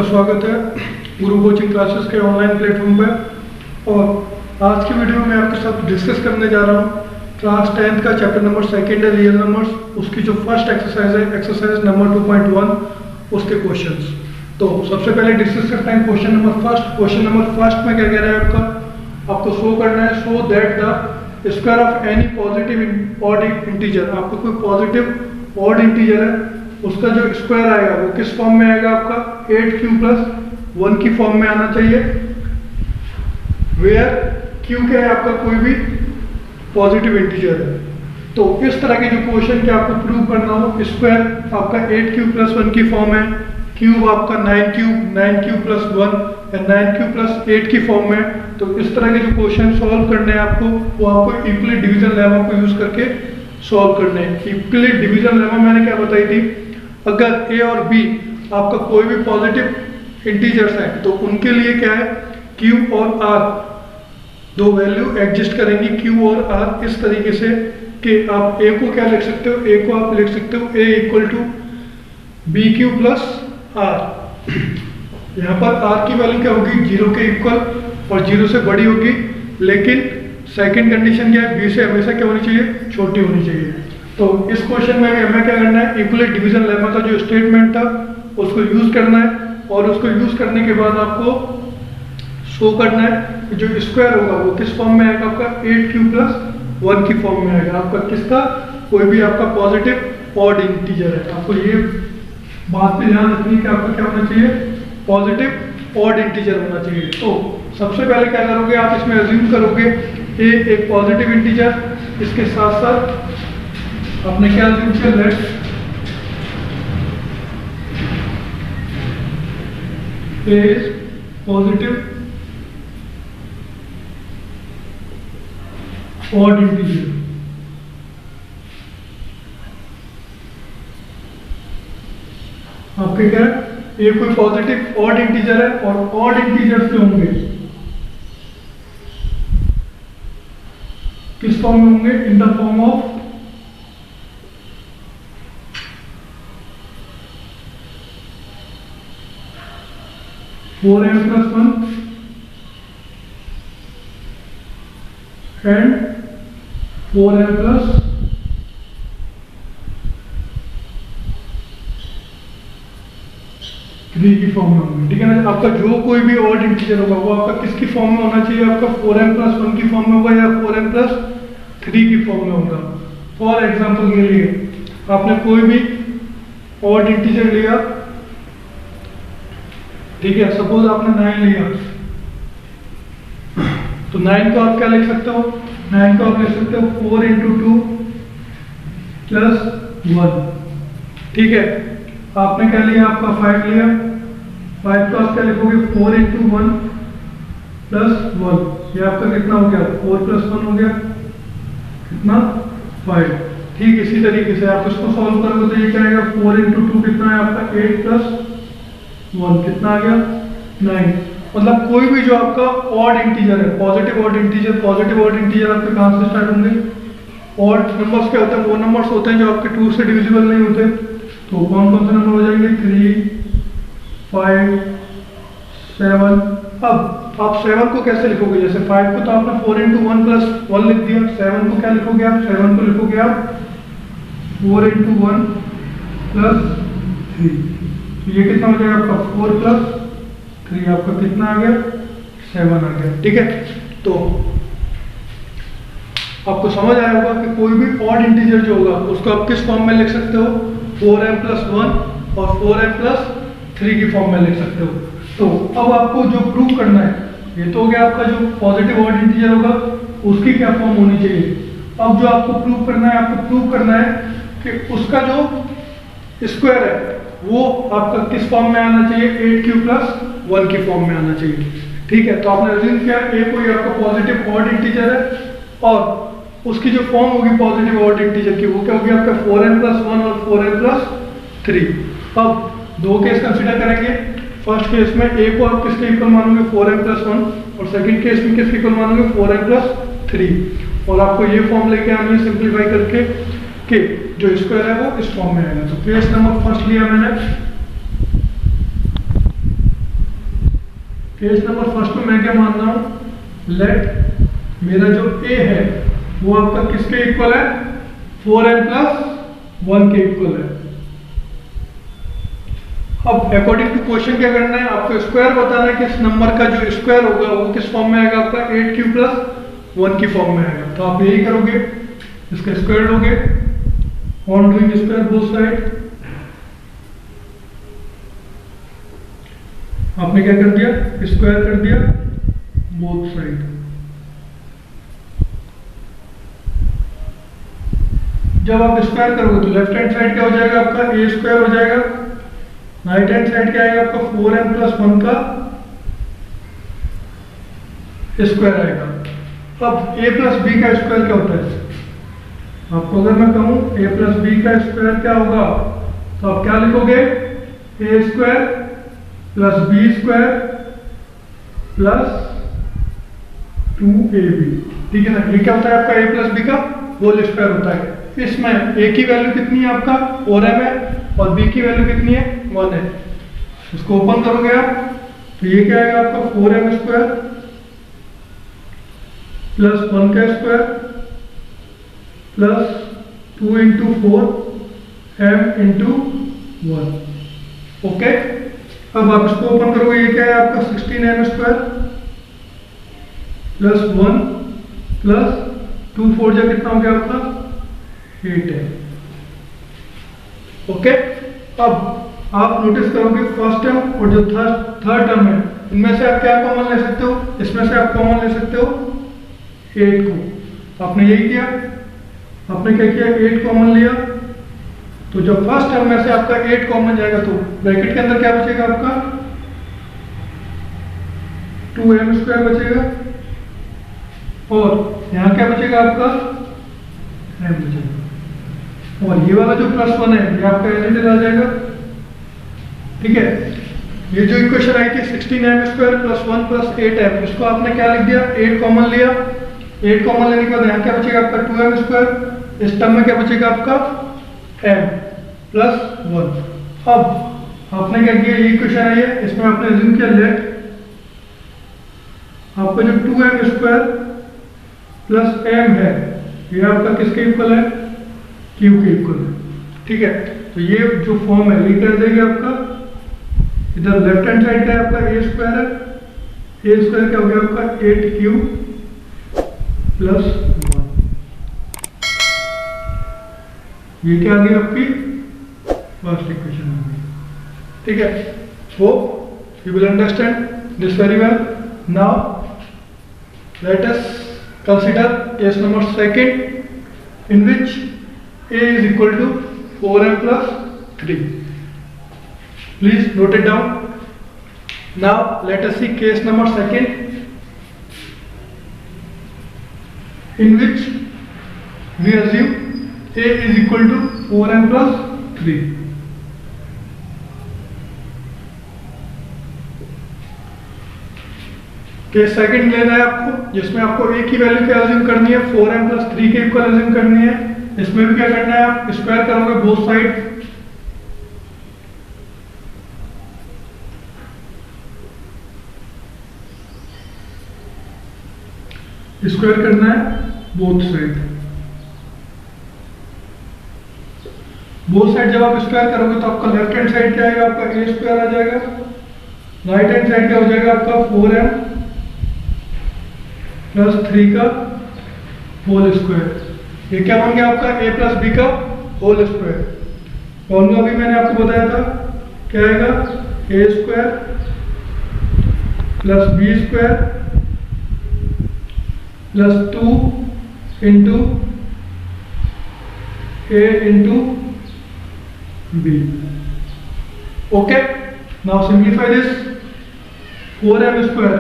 स्वागत है गुरु coaching classes के ऑनलाइन प्लेटफॉर्म पे। और आज की वीडियो में आपके साथ डिस्कस करने जा रहा हूँ क्लास 10th का चैप्टर नंबर 2 है रियल नंबर्स, उसकी जो फर्स्ट एक्सरसाइज है एक्सरसाइज नंबर 2.1 उसके क्वेश्चंस। तो सबसे पहले डिस्कस करते हैं question number first. Question number first में क्या कह रहा है आपको शो करना है show that the square of any positive odd integer. आपको कोई पॉजिटिव ऑड इंटीजर है उसका जो स्क्वायर आएगा वो किस फॉर्म में आएगा, आपका 8q+1 की फॉर्म में आना चाहिए। वेयर q क्या है आपका कोई भी पॉजिटिव इंटीजर है। तो इस तरह के जो क्वेश्चन के आपको प्रूव करना हो, स्क्वायर आपका 8q+1 की फॉर्म है, क्यूब आपका 9q+1 या 9q+8 की फॉर्म में। तो इस तरह के जो क्वेश्चन सॉल्व करने हैं आपको वो आपको यूक्लिड डिवीजन लेमा को यूज करके सॉल्व करने हैं। यूक्लिड डिवीजन लेमा मैंने क्या बताई थी, अगर a और b आपका कोई भी पॉजिटिव इंटीजर्स हैं तो उनके लिए क्या है q और r दो वैल्यू एग्जिस्ट करेंगी, q और r इस तरीके से कि आप a को क्या लिख सकते हो, a को आप लिख सकते हो a = bq+r। यहाँ पर r की वैल्यू क्या होगी 0 के इक्वल और 0 से बड़ी होगी, लेकिन सेकंड कंडीशन क्या है b से हमेशा क्या होनी चाहिए, छोटी होनी चाहिए। तो इस क्वेश्चन में हमें क्या करना है, यूक्लिड डिवीजन लेमा का जो स्टेटमेंट था उसको यूज करना है और उसको यूज करने के बाद आपको शो करना है जो स्क्वायर होगा वो किस फॉर्म में आएगा, आपका 8q+1 की फॉर्म में आएगा। आपका किसका, कोई भी आपका पॉजिटिव ऑड इंटीजर है। आपको ये बात पे ध्यान रखनी है कि आपका क्या होना चाहिए, पॉजिटिव ऑड इंटीजर होना चाहिए। तो सबसे पहले क्या करोगे आप, इसमें अज्यूम करोगे a एक पॉजिटिव इंटीजर, इसके साथ साथ आपने क्या अज्यूम किया, let's a is positive odd integer. आपके क्या है, ये कोई पॉजिटिव ऑड इंटीजर है और ऑड इंटीजर्स जो होंगे किस फॉर्म में होंगे, in the form of four m+1 and 4m+3 की फॉर्म में होंगे। ठीक है ना। आपका जो कोई भी ऑड इंटीजर होगा वो आपका किसकी फॉर्म में होना चाहिए, आपका 4m+1 की फॉर्म में होगा या 4m+3 की फॉर्म में होगा। फॉर एग्जांपल के लिए आपने कोई भी ऑड इंटीजर लिया, ठीक है, सपोज आपने 9 लिया, तो 9 को आप क्या लिख सकते हो, 9 को आप लिख सकते हो 4 × 2 + 1। ठीक है, आपने क्या लिया, आपका 5 लिया, 5 को आप क्या लिखोगे 4 × 1 + 1। ये आपका कितना हो गया, 4 + 1 हो गया, कितना 5। ठीक इसी तरीके से आप इसको सॉल्व करोगे तो ये क्या आएगा, 4 × 2 कितना है आपका 8 + 1 कितना आ गया 9। मतलब कोई भी जो आपका ऑड इंटीजर है, पॉजिटिव ऑड इंटीजर आपके कहां से स्टार्ट होंगे, ऑड नंबर्स क्या होते हैं, वो नंबर्स होते हैं जो आपके 2 से डिविजिबल नहीं होते। तो कौन कौन से नंबर हो जाएंगे, 3, 5, 7। अब आप 7 को कैसे लिखोगे, जैसे 5 को तो आपने 4 × 1 + 1 लिख दिया, 7 को क्या लिखोगे आप, 7 को लिखोगे आप 4 × 1 + 3। ये कितना हो जाएगा आपका 4 + 3, आपका कितना आ गया 7 आ गया। ठीक है, तो आपको समझ आया होगा कि कोई भी ऑड इंटीजर जो होगा उसको आप किस फॉर्म में लिख सकते हो, 4m+1 और 4m+3 की फॉर्म में लिख सकते हो। तो अब आपको जो प्रूव करना है, ये तो हो गया आपका जो पॉजिटिव ऑड इंटीजर होगा उसकी क्या फॉर्म होनी चाहिए। अब जो आपको प्रूव करना है, आपको प्रूव करना है कि उसका जो स्क्वायर है वो आपका किस फॉर्म में आना चाहिए, 8q+1 की फॉर्म में आना चाहिए। ठीक है, तो आपने अज्यूम किया a कोई आपका पॉजिटिव ऑड इंटीजर है और उसकी जो फॉर्म होगी पॉजिटिव ऑड इंटीजर की वो क्या होगी आपका 4m+1 और 4m+3। अब दो केस कंसीडर करेंगे। फर्स्ट केस में a को आप किसके इक्वल मानोगे, 4m+1, और सेकंड केस में किसके इक्वल मानोगे, 4m+3। और आपको ये फॉर्म लेके आनी है सिंप्लीफाई करके कि जो स्क्वायर है वो इस फॉर्म में आएगा। तो केस नंबर फर्स्ट लिया मैंने, केस नंबर फर्स्ट में मैं क्या मान रहा हूँ, लेट मेरा जो ए है वो आपका किसके इक्वल है, 4m + 1 के इक्वल है। अब अकॉर्डिंग टू क्वेश्चन क्या करना है, आपको स्क्वायर बताना है कि इस नंबर का जो स्क्वायर होगा वो किस फॉर्म में आएगा, आपका 8q + 1 की फॉर्म में आएगा। तो आप यही करोगे, इसका स्क्वायर लोगे, on doing square both side, आपने क्या कर दिया, स्क्वायर कर दिया बोथ साइड। जब आप स्क्वायर करोगे तो लेफ्ट हैंड साइड क्या हो जाएगा, आपका a स्क्वायर हो जाएगा, राइट हैंड साइड क्या आएगा आपका 4m + 1 का स्क्वायर आएगा। अब a + b का स्क्वायर क्या होता है, आपको अगर मैं कहूं a + b का स्क्वायर क्या होगा, तो आप क्या लिखोगे, a square + b square + 2ab। ठीक है ना, ये क्या होता है आपका a + b का होल स्क्वायर होता है। इसमें a की वैल्यू कितनी है आपका 4m है और b की वैल्यू कितनी है 1 है। इसको ओपन करोगे आप तो ये क्या आएगा आपका 4m स्क्वायर + 1 का स्क्वायर + 2 × 4m × 1। ओके, अब आप इसको ओपन करोगे, ये क्या है आपका 16m स्क्वायर + 1 + 2 4 जा कितना हो गया आपका 8 है। ओके, अब आप नोटिस करोगे फर्स्ट टर्म और जो थर्ड टर्म है इनमें से आप क्या कॉमन ले सकते हो, इसमें से आप कॉमन ले सकते हो 8 को। आपने यही किया, आपने क्या किया, 8 कॉमन लिया, तो जब फर्स्ट टर्म में से आपका 8 कॉमन जाएगा तो ब्रैकेट के अंदर क्या बचेगा आपका 2m स्क्वायर बचेगा और यहाँ क्या बचेगा आपका m बचेगा, और ये वाला जो +1 है ये आपका एज इट इज आ जाएगा। ठीक है, ये जो इक्वेशन आई थी 16m स्क्वायर + 1 + 8m, इसको आपने क्या लिख दिया, 8 कॉमन लिया, 8 कॉमन लेने के बाद यहाँ क्या बचेगा आपका 2m स्क्वायर, इस टर्म में क्या बचेगा आपका m + 1। अब आपने क्या किया, ये इक्वेशन आई है, इसमें आपने अज्यूम किया लेट आपका जो 2m स्क्वायर + m है ये आपका किसके इक्वल है, q के इक्वल है। ठीक है, तो ये जो फॉर्म है ये क्या आ जाएगी आपका, इधर लेफ्ट हैंड साइड का है आपका a स्क्वायर है, a स्क्वायर क्या हो गया आपका 8q + 1। ये क्या आ गई आपकी फर्स्ट इक्वेशन आ गई। ठीक है, hope you will understand this very well. Now let us consider case number second in which a is equal to 4m + 3. Please note it down. Now let us see case number second in which we assume a is equal to 4m + 3. Case second लेना है आपको, जिसमें आपको a की value क्या assume करनी है, 4m + 3 के इक्वल अज्यूम करनी है। इसमें भी क्या करना है, आप स्क्वायर करोगे बोथ साइड, स्क्वायर करना है बोथ साइड। बोथ साइड जब आप स्क्वायर करोगे तो आपका लेफ्ट हैंड साइड क्या आएगा, आपका a स्क्वायर आ जाएगा, राइट हैंड साइड क्या हो जाएगा आपका 4m + 3 का होल स्क्वायर। ये क्या बन गया आपका a + b का होल स्क्वायर। फॉर्मूला भी मैंने आपको बताया था, क्या आएगा a square + b square + 2 × a × b। Okay, now simplify this. 4m square,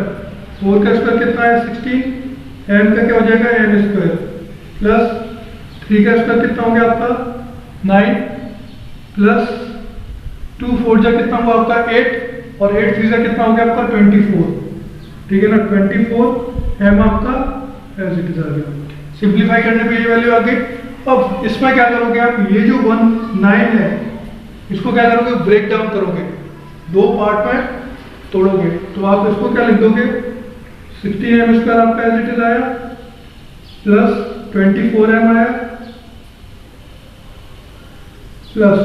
4 का स्क्वायर कितना है 16, m का क्या हो जाएगा m स्क्वायर + 3 का स्क्वायर कितना हो गया आपका 9 + 2 4 जा कितना हुआ आपका 8 और 8 3 जा कितना हो गया आपका 24। ठीक है ना, 24 m आपका एज इट इज आ गया। सिंप्लीफाई करने पे ये वैल्यू आ गई। अब इसमें क्या करोगे आप, ये जो 9 है इसको क्या करोगे, ब्रेक डाउन करोगे दो पार्ट में, तोड़ोगे तो आप इसको क्या लिख दोगे, 16m² आपका एज इट इज आया प्लस 24m आया प्लस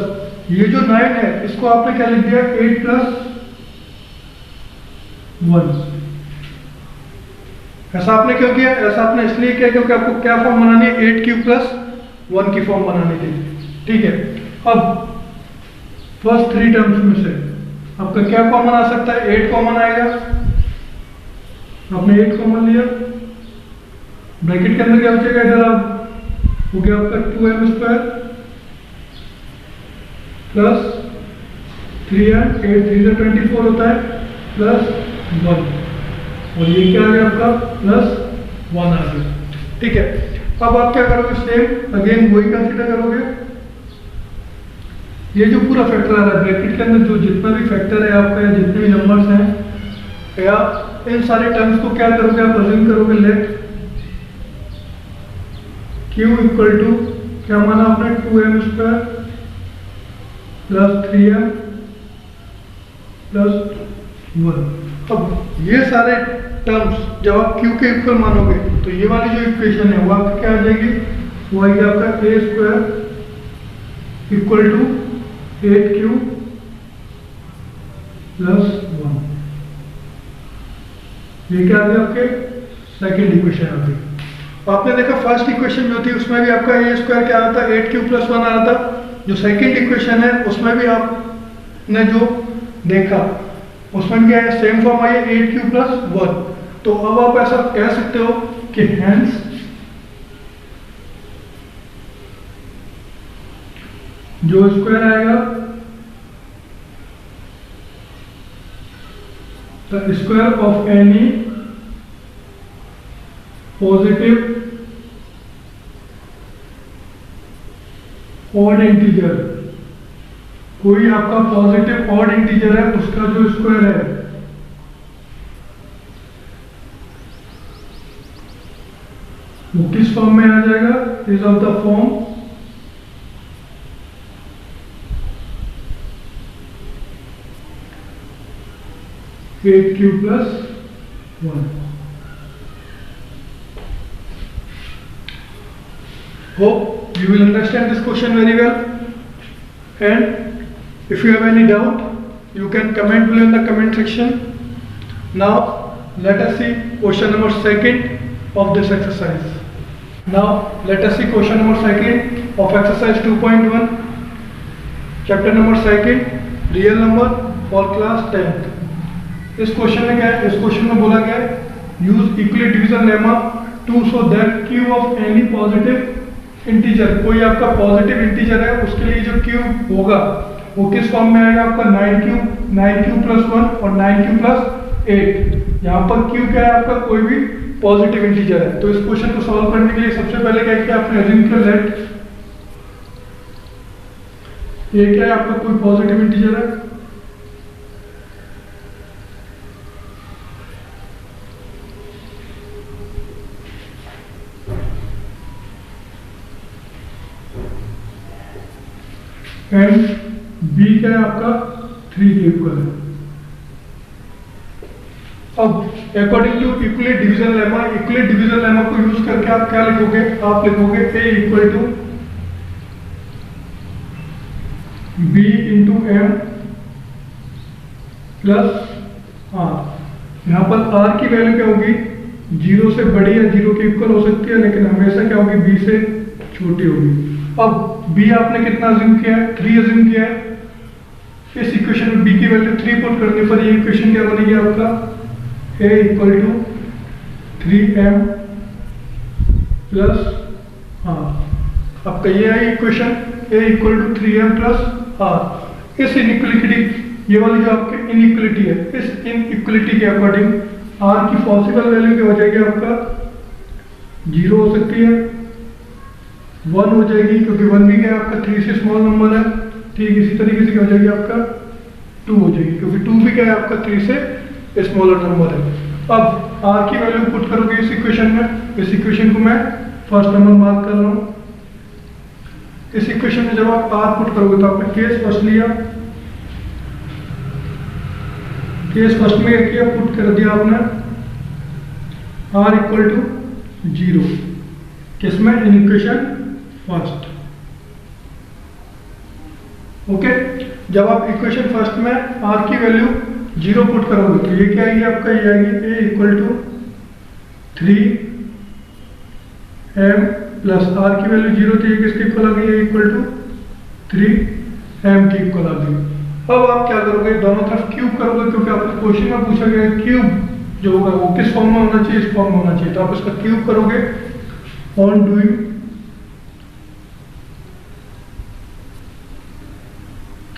ये जो 9 है इसको आपने क्या लिख दिया 8 + 1। ऐसा आपने क्यों किया, ऐसा आपने इसलिए किया क्योंकि आपको क्या फॉर्म बनानी है, 8³ + 1 की फॉर्म बनानी थी। ठीक है, अब फर्स्ट 3 टर्म्स में से आपका क्या कॉमन आ सकता है, 8 कॉमन आएगा। आपने 8 कॉमन लिया, ब्रैकेट के अंदर क्या बचेगा, इधर आप हो गया आपका 2m² प्लस 3m, 8 3 से 24 होता है प्लस 1, और ये क्या आ गया आपका प्लस 1 आ गया। ठीक है, अब आप क्या करोगे, सेम अगेन वही कंसीडर करोगे, ये जो पूरा फैक्टर आ रहा है ब्रैकेट के अंदर, जो जितना भी फैक्टर है आपका या जितने भी नंबर्स हैं, या इन सारे टर्म्स को क्या करोगे आप अज्यूम करोगे, लेट Q = क्या माना आपने 2m² प्लस 3m प्लस 1। अब ये सारे टर्म्स जब आप Q के इक्वल मानोगे तो ये वाली जो इक्वेशन है वो आपकी क्या आ जाएगी, वो आएगी आपका a² = 8q प्लस 1। ये क्या आ गया आपके सेकेंड इक्वेशन आ गई। आपने देखा फर्स्ट इक्वेशन जो थी उसमें भी आपका a² क्या आ रहा था, 8q + 1 आ रहा था। जो सेकेंड इक्वेशन है उसमें भी आपने जो देखा उसमें क्या है, सेम फॉर्म आई है 8q + 1। तो अब आप ऐसा कह सकते हो कि हेंस जो स्क्वायर आएगा, the square of any positive odd integer, कोई आपका पॉजिटिव ऑड इंटीजर है उसका जो स्क्वायर है वो किस फॉर्म में आ जाएगा, is of the form q + 1। Hope you will understand this question very well, and if you have any doubt you can comment below in the comment section. Now let us see question number 2 of this exercise. Now let us see question number 2 of exercise 2.1, chapter number 2, real number for class 10th। इस question में क्या है, इस question में बोला गया है use equal division lemma to show that q of any positive integer, कोई आपका पॉजिटिव इंटीजर है उसके लिए जो q होगा वो किस फॉर्म में आएगा आपका 9q + 1 और 9q + 8। यहाँ पर q क्या है आपका कोई भी पॉजिटिव इंटीजर है। तो इस क्वेश्चन को सॉल्व करने के लिए सबसे पहले क्या किया आपने, अज्यूम किया लेट ये क्या है आपका कोई पॉजिटिव इंटीजर है, एंड b क्या है आपका 3 के इक्वल है। अब according to equal division lemma को यूज करके आप क्या लिखोगे, आप लिखोगे a = b × m plus r। यहाँ पर r की वैल्यू क्या होगी, 0 से बड़ी या 0 के इक्वल हो सकती है, लेकिन हमेशा क्या होगी b से छोटी होगी। अब b आपने कितना अज्यूम किया है, 3 अज्यूम किया है। इस इक्वेशन में b की वैल्यू 3 पुट करने पर ये इक्वेशन क्या बनेगी आपका, a = 3m प्लस r। आपका ये है इक्वेशन a = 3m + r। इस इनइक्वालिटी, ये वाली जो आपकी इनइक्वालिटी है, इस इनइक्वालिटी के अकॉर्डिंग r की पॉसिबल वैल्यू क्या हो जाएगी आपका 0 हो सकती है, 1 हो जाएगी क्योंकि 1 भी क्या आपका 3 से स्मॉल नंबर है। ठीक इसी तरीके से क्या हो जाएगी आपका 2 हो जाएगी क्योंकि 2 भी क्या है आपका 3 से स्मॉलर नंबर है। अब r की वैल्यू पुट करोगे इस इक्वेशन में, इस इक्वेशन को मैं फर्स्ट नंबर मार्क कर रहा हूँ। इस इक्वेशन में जब आप r पुट करोगे तो आपने केस फर्स्ट लिया केस फर्स्ट में क्या किया, पुट कर दिया आपने r इक्वल टू 0 किसमें, इन इक्वेशन फर्स्ट। ओके, जब आप इक्वेशन फर्स्ट में r की वैल्यू 0 पुट करोगे तो ये क्या आएगी आपका, ये आएगी a equal to 3m plus r की वैल्यू 0 थी, किसके इक्वल आ गई, a इक्वल टू 3m की इक्वल आ गई। अब आप क्या करोगे, दोनों तरफ क्यूब करोगे, क्योंकि आपको क्वेश्चन में पूछा गया है क्यूब जो होगा वो किस फॉर्म में होना चाहिए, इस फॉर्म में होना चाहिए, तो आप इसका क्यूब करोगे on doing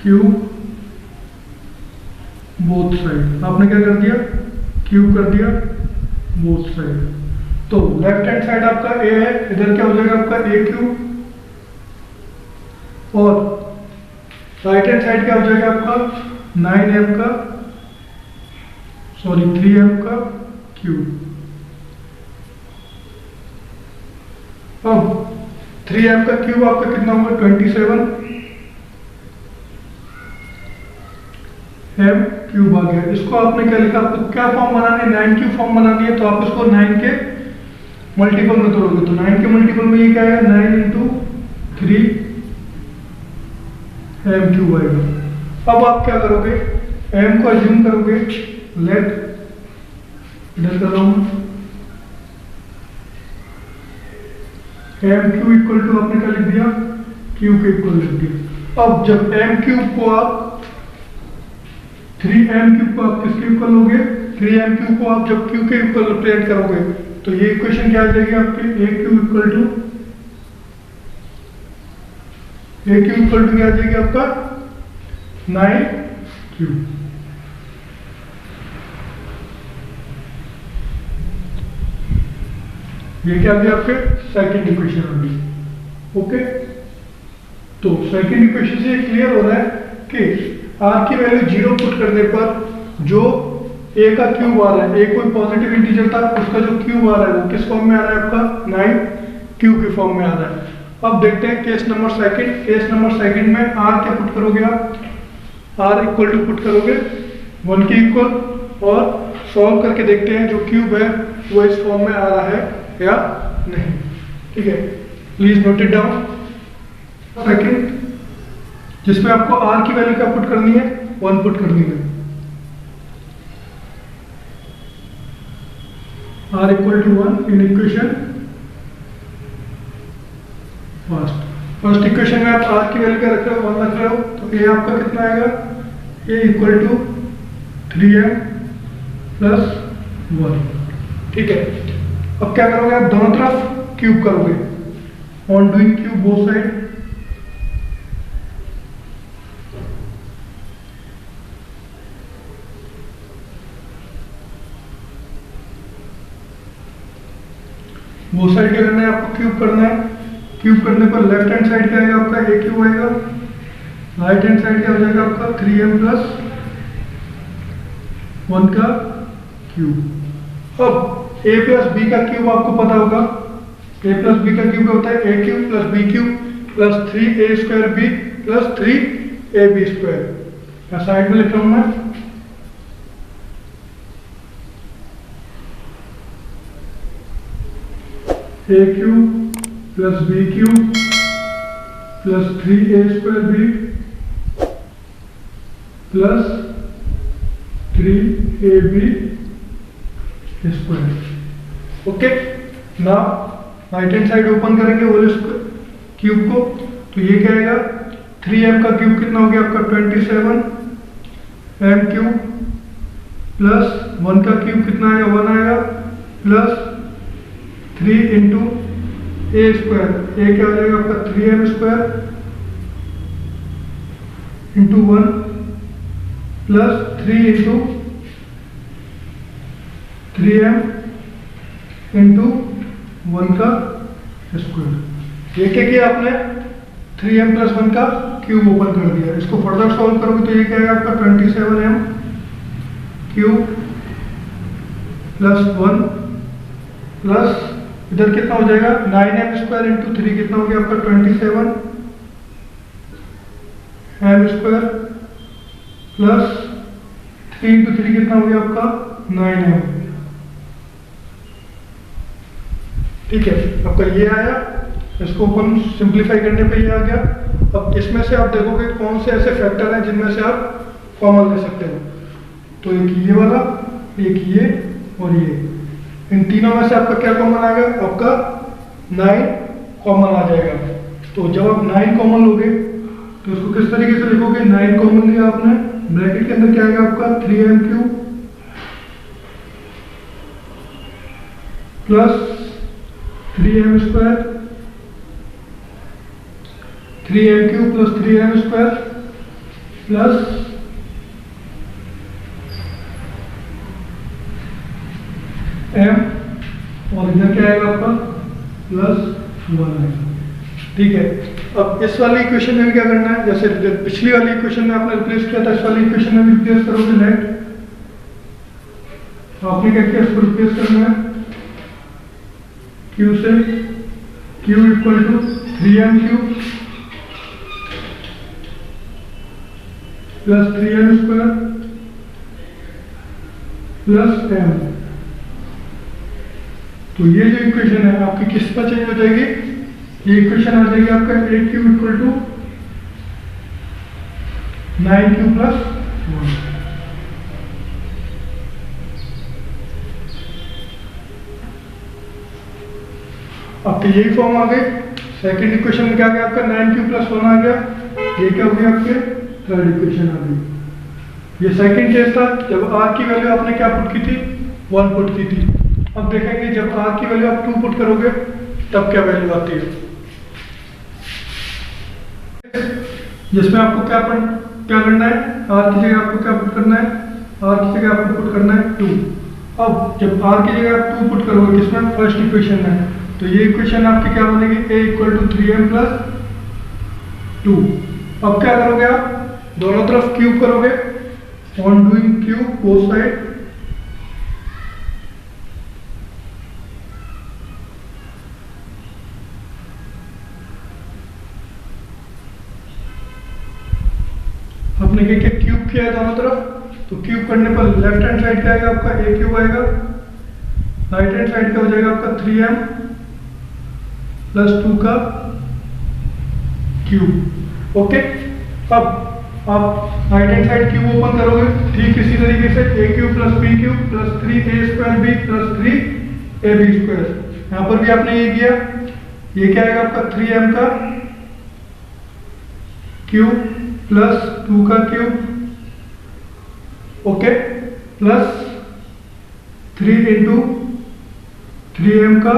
cube both side. आपने क्या कर दिया, क्यूब कर दिया बोथ साइड। तो लेफ्ट हैंड साइड आपका a है, इधर क्या हो जाएगा आपका a क्यूब, और राइट हैंड साइड क्या हो जाएगा आपका 3m का क्यूब। अब 3m का क्यूब आपका कितना होगा, 27m क्यूब आ गया। इसको आपने क्या लिखा, आपको क्या फॉर्म बनानी है, 9 क्यूब फॉर्म बनानी है, तो आप इसको 9 के मल्टीपल में तोड़ोगे, तो 9 के मल्टीपल में ये क्या है, 9 इंटू 3m क्यूब आएगा। अब आप क्या करोगे, m को अज्यूम करोगे, लेट इधर कर रहा हूं m क्यूब इक्वल टू आपने क्या लिख दिया, क्यूब के इक्वल लिख दिया। अब जब m क्यूब को आप 3m क्यूब को आप किसके इक्वल लोगे, 3m क्यूब को आप जब क्यूब के इक्वल रिप्रेजेंट करोगे तो ये इक्वेशन क्या आ जाएगी आपकी, a क्यूब इक्वल टू क्या आ जाएगी आपका 9 क्यूब। ये क्या आ गया आपके सेकंड इक्वेशन आ गई। ओके, तो सेकंड इक्वेशन से क्लियर हो रहा है कि r की वैल्यू 0 पुट करने पर जो a का क्यूब आ रहा है, a कोई पॉजिटिव इंटीजर था, उसका जो क्यूब आ रहा है वो किस फॉर्म में आ रहा है आपका 9 क्यूब के फॉर्म में आ रहा है। अब देखते हैं case number second. Case number second में r क्या पुट करोगे आप, r इक्वल टू पुट करोगे 1 के इक्वल, और सॉल्व करके देखते हैं जो क्यूब है वो इस फॉर्म में आ रहा है या नहीं। ठीक है, please note it down. Second जिसमें आपको r की वैल्यू क्या पुट करनी है, 1 पुट करनी है। r equal to 1 in equation first equation में आप r की वैल्यू क्या रख रहे हो, 1 रख रहे हो, तो a आपका कितना आएगा, a equal to 3m plus 1। ठीक है, अब क्या करोगे, आप दोनों तरफ क्यूब करोगे on doing cube both side. वो साइड क्या करना है आपको, क्यूब करना है। क्यूब करने पर लेफ्ट हैंड साइड क्या आएगा आपका, a क्यूब आएगा, राइट हैंड साइड क्या हो जाएगा आपका 3m प्लस 1 का क्यूब। अब a प्लस b का क्यूब आपको पता होगा, a प्लस b का क्यूब क्या होता है, a cube plus b cube plus 3a square b plus 3ab square. Side में लिख रहा हूं मैं, a cube plus b cube plus 3a square b plus 3ab square. Okay, ना राइट हैंड साइड ओपन करेंगे होल क्यूब को, तो ये क्या आएगा, 3m का क्यूब कितना हो गया आपका 27m क्यूब प्लस 1 का क्यूब कितना आएगा 1 आएगा प्लस 3 इंटू ए स्क्वायर, ए क्या हो जाएगा आपका 3m square into 1 plus 3 into 3m into 1 का स्क्वायर। ये क्या किया आपने, 3m प्लस 1 का क्यूब ओपन कर दिया। इसको फर्दर सॉल्व करोगे तो ये क्या है आपका 27m क्यूब प्लस 1 प्लस इधर कितना हो जाएगा 9m स्क्वायर इंटू 3 कितना हो गया आपका 27m स्क्वायर प्लस 3 × 3 कितना हो गया आपका 9m। ठीक है, आपका ये आया, इसको अपन सिंप्लीफाई करने पे ये आ गया। अब इसमें से आप देखोगे कौन से ऐसे फैक्टर हैं जिनमें से आप कॉमन ले सकते हो। तो एक ये वाला, एक ये और ये, इन तीनों में से आपका क्या कॉमन आएगा, आपका 9 कॉमन आ जाएगा। तो जब आप 9 कॉमन लोगे तो उसको किस तरीके से लिखोगे, 9 कॉमन लिया आपने, ब्रैकेट के अंदर क्या आएगा आपका 3m³ plus 3m² 3m³ plus 3m² plus m, और इधर क्या आएगा आपका प्लस 1 आएगा। ठीक है, अब इस वाली इक्वेशन में भी क्या करना है, जैसे पिछली वाली इक्वेशन में आपने रिप्लेस किया था, इस वाली इक्वेशन में भी रिप्लेस करोगे नेट। तो आपने क्या किया, इसको रिप्लेस करना है q से, q = 3m³ plus 3m² plus m। तो ये जो इक्वेशन है आपकी किस पर चेंज हो जाएगी, ये इक्वेशन आ जाएगी आपका a³ = 9q प्लस 1। आपके यही फॉर्म आ गए। सेकंड इक्वेशन में क्या आ गया आपका 9q प्लस 1 आ गया। ये क्या हो गया आपके थर्ड इक्वेशन आ गई। ये सेकंड केस था जब r की वैल्यू आपने क्या पुट की थी, 1 पुट की थी। अब देखेंगे जब r की वैल्यू आप 2 पुट करोगे तब क्या वैल्यू आती है, जिसमें आपको क्या करना है, r की जगह आपको क्या पुट करना है, r की जगह आपको पुट करना है 2। अब जब r की जगह आप 2 पुट करोगे किसमें, फर्स्ट इक्वेशन में, तो ये इक्वेशन आपकी क्या बनेगी, a = 3m प्लस 2। अब क्या करोगे आप, दोनों तरफ क्यूब करोगे, on doing cube both side, आपने क्या किया, क्यूब किया है दोनों तरफ। तो क्यूब करने पर लेफ्ट हैंड साइड क्या आएगा आपका a³ आएगा, राइट हैंड साइड क्या हो जाएगा आपका 3m प्लस 2 का क्यूब। ओके, अब आप right hand side cube open करोगे, ठीक इसी तरीके से a³ plus b³ plus 3a² plus 3ab²। यहाँ पर भी आपने ये किया, ये क्या आएगा आपका 3m का क्यूब प्लस 2 का क्यूब, ओके, प्लस 3 × 3m का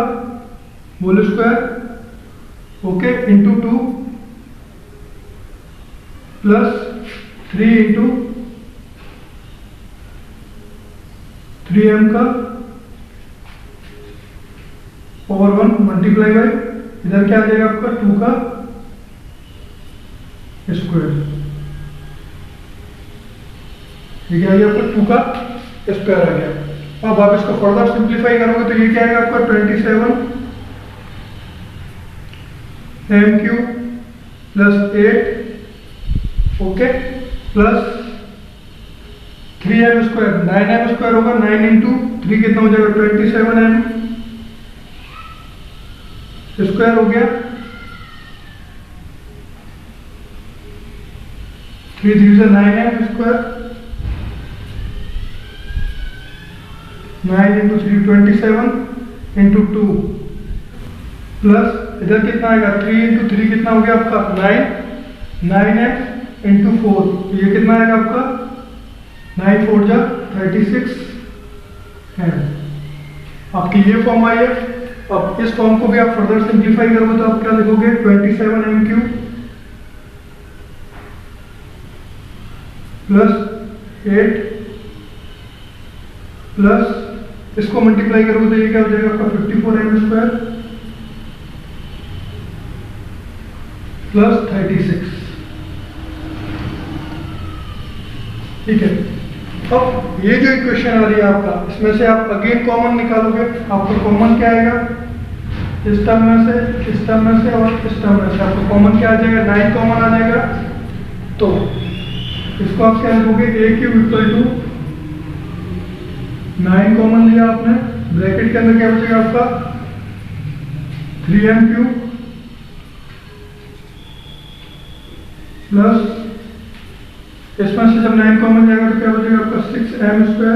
whole square, okay, into 2 plus 3 × 3m का पावर 1 मल्टीप्लाई बाय, इधर क्या आ जाएगा आपका 2 का स्क्वायर, ये क्या आ गया आपका 2 का स्क्वायर आ गया। अब आप इसको फर्दर सिंप्लीफाई करोगे तो ये क्या आएगा आपका 27m³ plus 8, okay, plus 3m², 9m² होगा, 9 × 3 कितना हो जाएगा 27m² हो गया, 3 3 से 9m², 9 × 3 27 × 2 प्लस इधर कितना आएगा 3 × 3 कितना हो गया आपका 9m × 4, तो ये कितना आएगा आपका 9 4 जा 36 है। आपकी ये फॉर्म आई है। अब इस फॉर्म को भी आप फर्दर सिंप्लीफाई करोगे तो आप क्या लिखोगे 27m³ प्लस 8 प्लस इसको मल्टीप्लाई करोगे तो ये क्या हो जाएगा आपका 54m² प्लस 36। ठीक है, अब ये जो इक्वेशन आ रही है आपका, इसमें से आप अगेन कॉमन निकालोगे, आपको कॉमन क्या आएगा, इस टर्म में से, इस टर्म में से और इस टर्म में से आपको कॉमन क्या आ जाएगा 9 कॉमन आ जाएगा। तो इसको आप क्या लिखोगे a³ = 9 कॉमन लिया आपने, ब्रैकेट के अंदर क्या बचेगा आपका 3m³ प्लस इसमें से जब 9 कॉमन जाएगा तो क्या बचेगा आपका 6m²।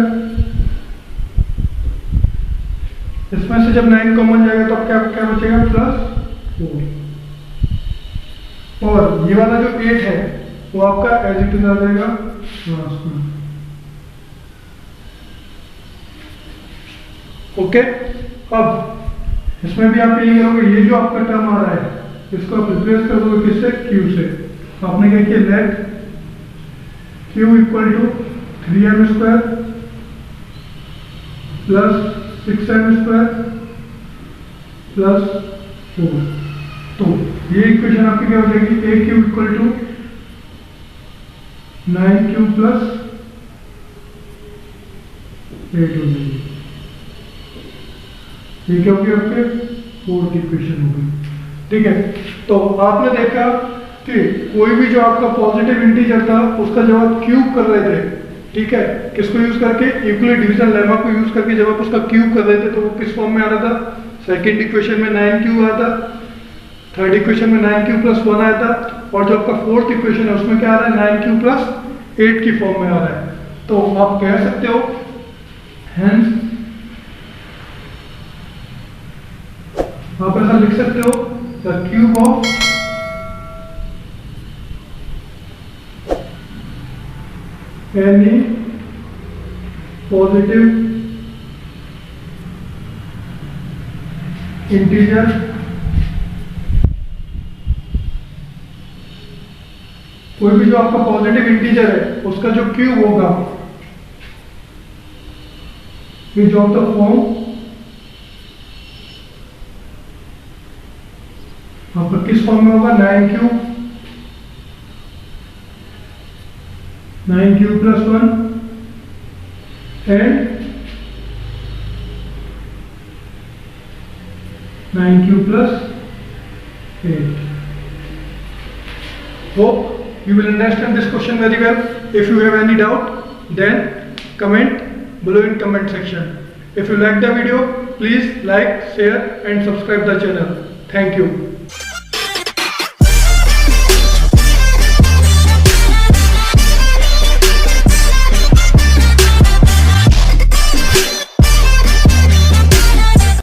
इसमें से जब 9 कॉमन जाएगा तो क्या क्या बचेगा प्लस 4। और ये वाला जो 8 है वो आपका एज इट इज आ जाएगा लास्ट में। ओके, अब इसमें भी आप यही करोगे, ये जो आपका टर्म आ रहा है इसको आप रिप्लेस कर दोगे किससे, क्यू से। आपने क्या किया, let Q equal to 3m² plus 6m² plus 4। तो ये इक्वेशन आपकी क्या हो जाएगी, a³ equal to 9q plus 8 हो जाएगी। ये क्या होगी आपके 4th इक्वेशन होगी। ठीक है, तो आपने देखा कि कोई भी जो आपका पॉजिटिव इंटीजर था उसका जब आप क्यूब कर रहे थे, ठीक है, किसको यूज करके, यूक्लिड डिवीजन लेमा को यूज करके जब आप उसका क्यूब कर रहे थे तो वो किस फॉर्म में आ रहा था, सेकंड इक्वेशन में 9q आया था, थर्ड इक्वेशन में 9q प्लस 1 आया था, और जो आपका फोर्थ इक्वेशन है उसमें क्या आ रहा है 9q प्लस 8 की फॉर्म में आ रहा है। तो आप कह सकते हो हेंस आप ऐसा लिख सकते हो the cube of any positive integer कोई भी जो आपका पॉजिटिव इंटीजर है उसका जो क्यूब होगा इज ऑफ द फॉर्म आपका किस फॉर्म में होगा, 9q plus 1 and 9q plus 8। Hope you will understand this question very well. If you have any doubt, then comment below in comment section. If you like the video, please like, share and subscribe the channel. Thank you.